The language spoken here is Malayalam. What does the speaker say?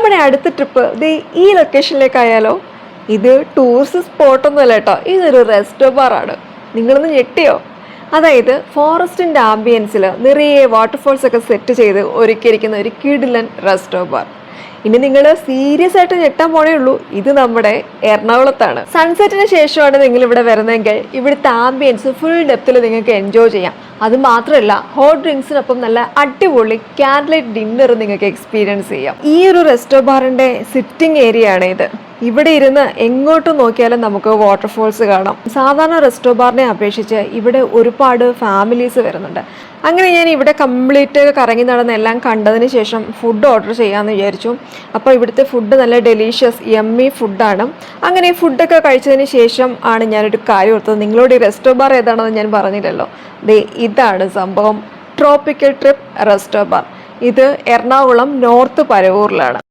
നമ്മുടെ അടുത്ത ട്രിപ്പ് ദേ ഈ ലൊക്കേഷനിലേക്കായാലോ. ഇത് ടൂറിസ്റ്റ് സ്പോട്ടൊന്നുമല്ല കേട്ടോ, ഇതൊരു റെസ്റ്റോ ബാറാണ്. നിങ്ങളൊന്ന് ഞെട്ടിയോ? അതായത് ഫോറസ്റ്റിൻ്റെ ആംബിയൻസിൽ നിറയെ വാട്ടർഫോൾസ് ഒക്കെ സെറ്റ് ചെയ്ത് ഒരുക്കിയിരിക്കുന്ന ഒരു കിടിലൻ റെസ്റ്റോ ബാർ. ഇനി നിങ്ങൾ സീരിയസ് ആയിട്ട് ഞെട്ടാൻ പോണേ ഉള്ളൂ. ഇത് നമ്മുടെ എറണാകുളത്താണ്. സൺസെറ്റിന് ശേഷമാണ് നിങ്ങൾ ഇവിടെ വരുന്നതെങ്കിൽ ഇവിടുത്തെ ആംബിയൻസ് ഫുൾ ഡെപ്തിൽ നിങ്ങൾക്ക് എൻജോയ് ചെയ്യാം. അത് മാത്രമല്ല, ഹോട്ട് ഡ്രിങ്ക്സിനൊപ്പം നല്ല അടിപൊളി ക്യാൻഡ് ഡിന്നർ നിങ്ങൾക്ക് എക്സ്പീരിയൻസ് ചെയ്യാം. ഈ ഒരു റെസ്റ്റോ ബാറിന്റെ സിറ്റിംഗ് ഏരിയ ആണ് ഇത്. ഇവിടെ ഇരുന്ന് എങ്ങോട്ട് നോക്കിയാലും നമുക്ക് വാട്ടർഫോൾസ് കാണാം. സാധാരണ റെസ്റ്റോ ബാറിനെ അപേക്ഷിച്ച് ഇവിടെ ഒരുപാട് ഫാമിലീസ് വരുന്നുണ്ട്. അങ്ങനെ ഞാൻ ഇവിടെ കംപ്ലീറ്റ് കറങ്ങി നടന്ന് എല്ലാം കണ്ടതിന് ശേഷം ഫുഡ് ഓർഡർ ചെയ്യാമെന്ന് വിചാരിച്ചു. അപ്പോൾ ഇവിടുത്തെ ഫുഡ് നല്ല ഡെലീഷ്യസ് യമ്മി ഫുഡാണ്. അങ്ങനെ ഈ ഫുഡൊക്കെ കഴിച്ചതിന് ശേഷം ആണ് ഞാനൊരു കാര്യം ഓർത്തത്. നിങ്ങളോട് ഈ റെസ്റ്റോ ബാർ ഏതാണെന്ന് ഞാൻ പറഞ്ഞില്ലല്ലോ. ഇതാണ് സംഭവം, ട്രോപ്പിക്കൽ ട്രിപ്പ് റെസ്റ്റോ ബാർ. ഇത് എറണാകുളം നോർത്ത് പരവൂരിലാണ്.